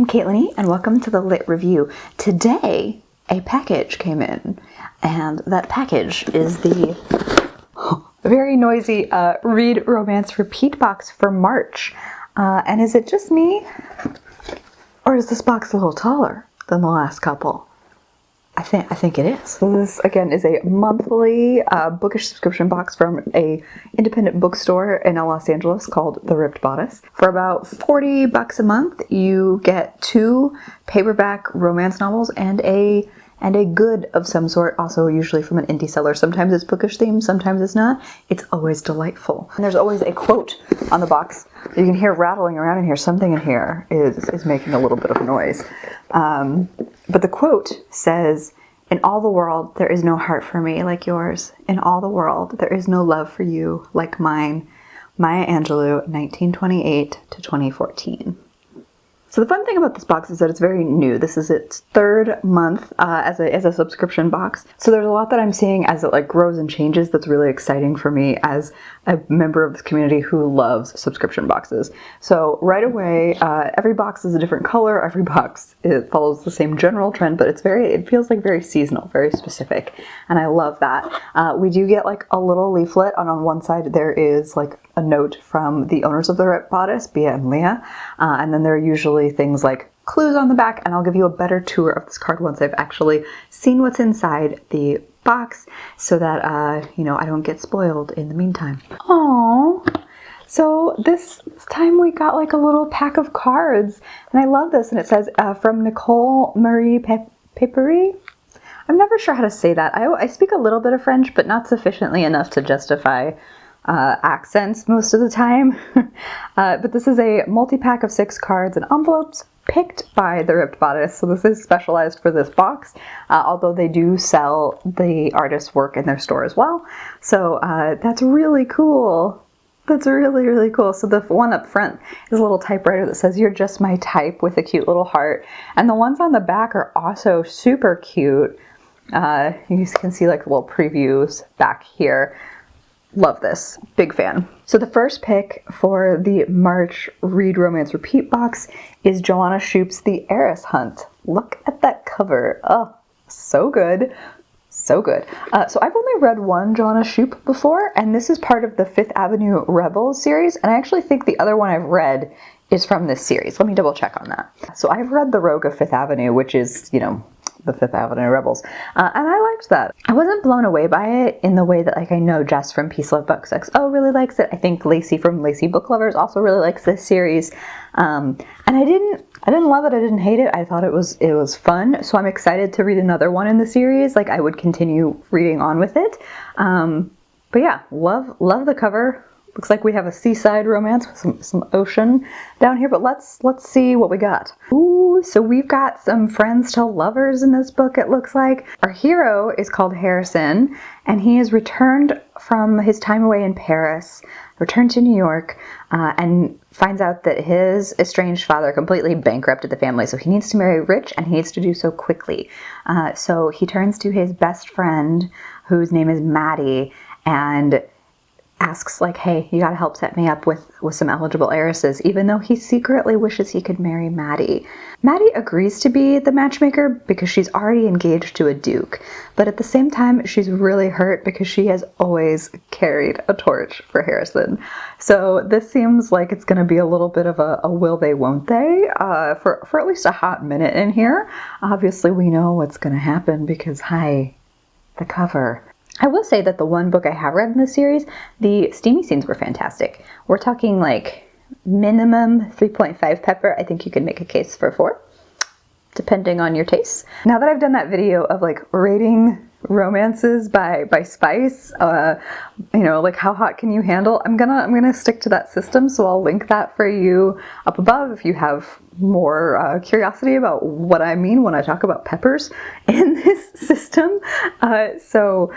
I'm Caitlin and welcome to the Lit Review. Today, a package came in, and that package is the very noisy Read Romance Repeat box for March. And is it just me, or is this box a little taller than the last couple? I think it is. So this, again, is a monthly bookish subscription box from a independent bookstore in Los Angeles called the Ripped Bodice. For about $40 a month, you get 2 paperback romance novels and a good of some sort, also usually from an indie seller. Sometimes it's bookish themed, sometimes it's not. It's always delightful. And there's always a quote on the box. You can hear rattling around in here. Something in here is making a little bit of noise. But the quote says, "In all the world, there is no heart for me like yours. In all the world, there is no love for you like mine." Maya Angelou, 1928 to 2014. So the fun thing about this box is that it's very new. This is its 3rd month as a subscription box. So there's a lot that I'm seeing as it grows and changes that's really exciting for me as a member of this community who loves subscription boxes. So right away, every box is a different color. Every box, it follows the same general trend, but it feels like very seasonal, very specific. And I love that. We do get a little leaflet, and on one side there is a note from the owners of the Ripped Bodice, Bia and Leah. And then there are usually things like clues on the back, and I'll give you a better tour of this card once I've actually seen what's inside the box so that, I don't get spoiled in the meantime. Aww. So this time we got a little pack of cards, and I love this, and it says from Nicole Murray papery. I'm never sure how to say that. I speak a little bit of French, but not sufficiently enough to justify accents most of the time. But this is a multi-pack of 6 cards and envelopes picked by the Ripped Bodice. So this is specialized for this box, although they do sell the artist's work in their store as well. So that's really cool. That's really, really cool. So the one up front is a little typewriter that says, "You're just my type," with a cute little heart. And the ones on the back are also super cute. You can see little previews back here. Love this. Big fan. So the first pick for the March Read Romance Repeat box is Joanna Shupe's The Heiress Hunt. Look at that cover. Oh, so good. So good. So I've only read one Joanna Shupe before, and this is part of the Fifth Avenue Rebels series, and I actually think the other one I've read is from this series. Let me double check on that. So I've read The Rogue of Fifth Avenue, which is, the Fifth Avenue Rebels, and I liked that. I wasn't blown away by it in the way that I know Jess from Peace Love Books XO really likes it. I think Lacey from Lacey Book Lovers also really likes this series, and I didn't love it. I didn't hate it. I thought it was fun. So I'm excited to read another one in the series. I would continue reading on with it. But yeah, love the cover. Looks like we have a seaside romance with some ocean down here, but let's see what we got. Ooh, so we've got some friends to lovers in this book, it looks like. Our hero is called Harrison, and he has returned from his time away in Paris, returned to New York, and finds out that his estranged father completely bankrupted the family, so he needs to marry rich, and he needs to do so quickly. So he turns to his best friend, whose name is Maddie, and asks hey, you gotta help set me up with some eligible heiresses, even though he secretly wishes he could marry Maddie. Maddie agrees to be the matchmaker because she's already engaged to a duke, but at the same time she's really hurt because she has always carried a torch for Harrison. So this seems like it's gonna be a little bit of a will they won't they for at least a hot minute in here. Obviously we know what's gonna happen because the cover. I will say that the one book I have read in this series, the steamy scenes were fantastic. We're talking minimum 3.5 pepper. I think you can make a case for 4, depending on your tastes. Now that I've done that video of rating romances by spice, how hot can you handle, I'm gonna stick to that system. So I'll link that for you up above if you have more curiosity about what I mean when I talk about peppers in this system. So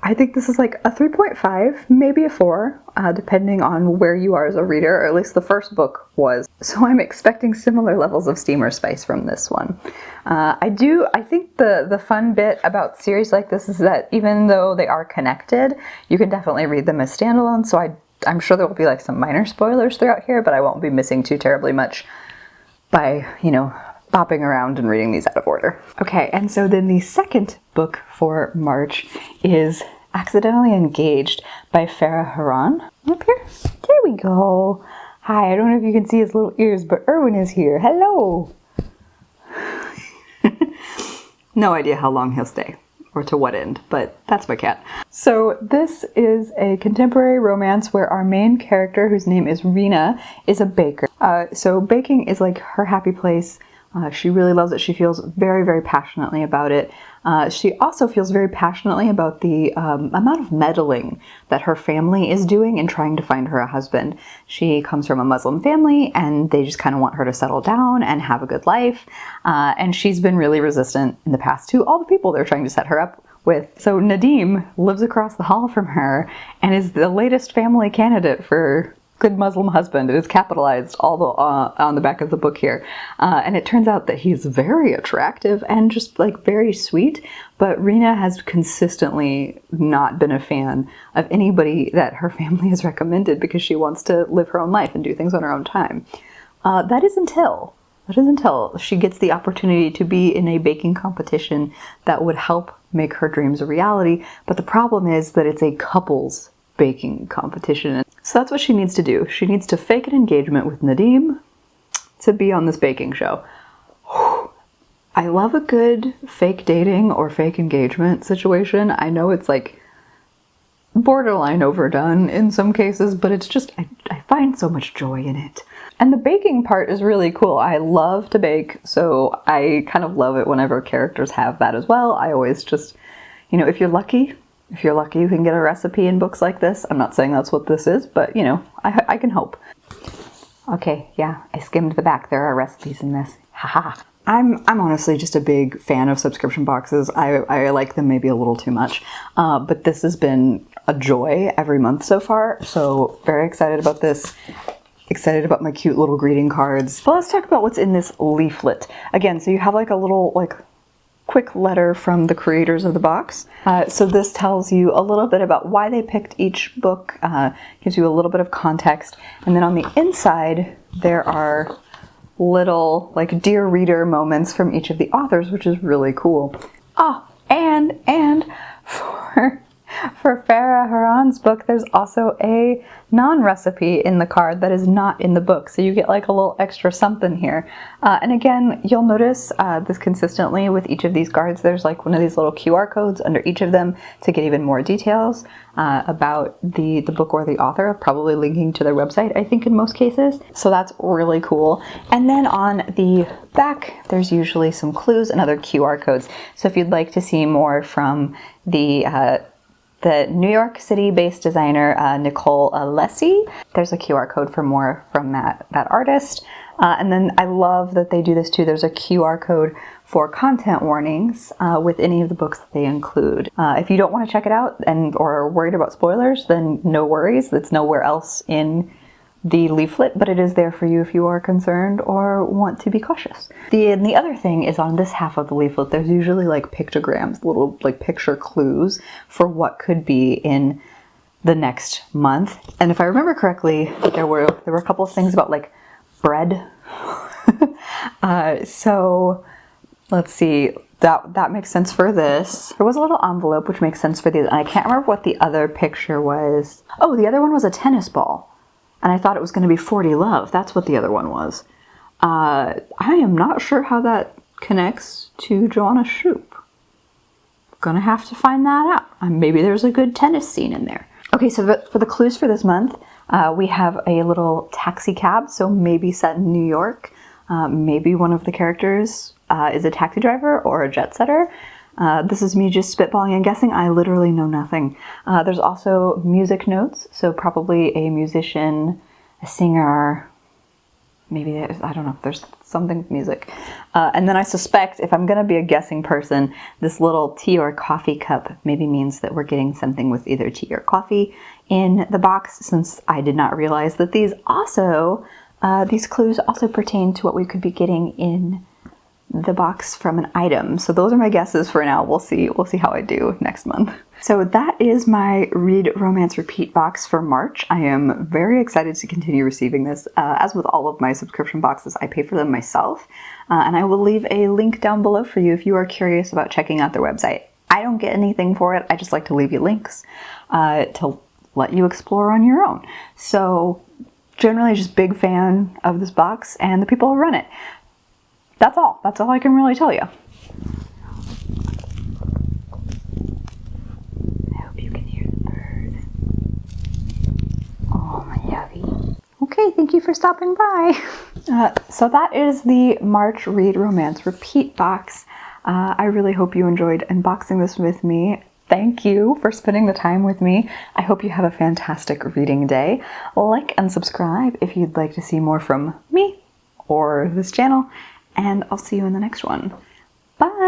I think this is a 3.5, maybe a 4, depending on where you are as a reader, or at least the first book was. So I'm expecting similar levels of steam or spice from this one. I think the fun bit about series like this is that even though they are connected, you can definitely read them as standalone. So I'm sure there will be some minor spoilers throughout here, but I won't be missing too terribly much by, bopping around and reading these out of order. Okay, and so then the second book for March is Accidentally Engaged by Heiress Hunt. Up here? There we go. Hi, I don't know if you can see his little ears, but Erwin is here. Hello! No idea how long he'll stay, or to what end, but that's my cat. So this is a contemporary romance where our main character, whose name is Rena, is a baker. So baking is like her happy place. She really loves it. She feels very, very passionately about it. She also feels very passionately about the amount of meddling that her family is doing in trying to find her a husband. She comes from a Muslim family and they just kind of want her to settle down and have a good life. And she's been really resistant in the past to all the people they're trying to set her up with. So Nadim lives across the hall from her and is the latest family candidate for good Muslim husband. It is capitalized all on the back of the book here. And it turns out that he's very attractive and just like very sweet, but Rena has consistently not been a fan of anybody that her family has recommended because she wants to live her own life and do things on her own time. That is until she gets the opportunity to be in a baking competition that would help make her dreams a reality. But the problem is that it's a couples baking competition. So that's what she needs to do. She needs to fake an engagement with Nadim to be on this baking show. I love a good fake dating or fake engagement situation. I know it's like borderline overdone in some cases, but it's just, I find so much joy in it. And the baking part is really cool. I love to bake, so I kind of love it whenever characters have that as well. I always just, you know, if you're lucky, you can get a recipe in books like this. I'm not saying that's what this is, but you know, I can hope. Okay, yeah, I skimmed the back. There are recipes in this. Haha. I'm honestly just a big fan of subscription boxes. I like them maybe a little too much, but this has been a joy every month so far. So very excited about this. Excited about my cute little greeting cards. But let's talk about what's in this leaflet. Again, so you have like a little quick letter from the creators of the box. So this tells you a little bit about why they picked each book, gives you a little bit of context, and then on the inside there are little like dear reader moments from each of the authors, which is really cool. Oh, and for Heiress Hunt's book, there's also a non-recipe in the card that is not in the book. So you get like a little extra something here. And again, you'll notice this consistently with each of these cards. There's like one of these little QR codes under each of them to get even more details about the book or the author, probably linking to their website, I think in most cases. So that's really cool. And then on the back, there's usually some clues and other QR codes. So if you'd like to see more from the New York City-based designer Nicole Murray, there's a QR code for more from that artist. And then I love that they do this too. There's a QR code for content warnings with any of the books that they include. If you don't want to check it out or are worried about spoilers, then no worries. It's nowhere else in the leaflet, but it is there for you if you are concerned or want to be cautious. The other thing is on this half of the leaflet, there's usually like pictograms, little like picture clues for what could be in the next month. And if I remember correctly, there were a couple of things about like bread. So let's see. That makes sense for this. There was a little envelope which makes sense for these, and I can't remember what the other picture was. Oh, the other one was a tennis ball. And I thought it was going to be 40 Love. That's what the other one was. I am not sure how that connects to Joanna Shoup. Gonna have to find that out. Maybe there's a good tennis scene in there. Okay, so for the clues for this month, we have a little taxi cab, so maybe set in New York. Maybe one of the characters is a taxi driver or a jet setter. This is me just spitballing and guessing. I literally know nothing. There's also music notes, so probably a musician, a singer, maybe I don't know, there's something with music. And then I suspect, if I'm going to be a guessing person, this little tea or coffee cup maybe means that we're getting something with either tea or coffee in the box, since I did not realize that these clues also pertain to what we could be getting in the box from an item. So those are my guesses for now. We'll see how I do next month. So that is my Read Romance Repeat box for March. I am very excited to continue receiving this. As with all of my subscription boxes, I pay for them myself. And I will leave a link down below for you if you are curious about checking out their website. I don't get anything for it. I just like to leave you links to let you explore on your own. So generally just big fan of this box and the people who run it. That's all I can really tell you. I hope you can hear the birds. Oh, my lovey. Okay, thank you for stopping by. So that is the March Read Romance Repeat box. I really hope you enjoyed unboxing this with me. Thank you for spending the time with me. I hope you have a fantastic reading day. Like and subscribe if you'd like to see more from me or this channel, and I'll see you in the next one. Bye!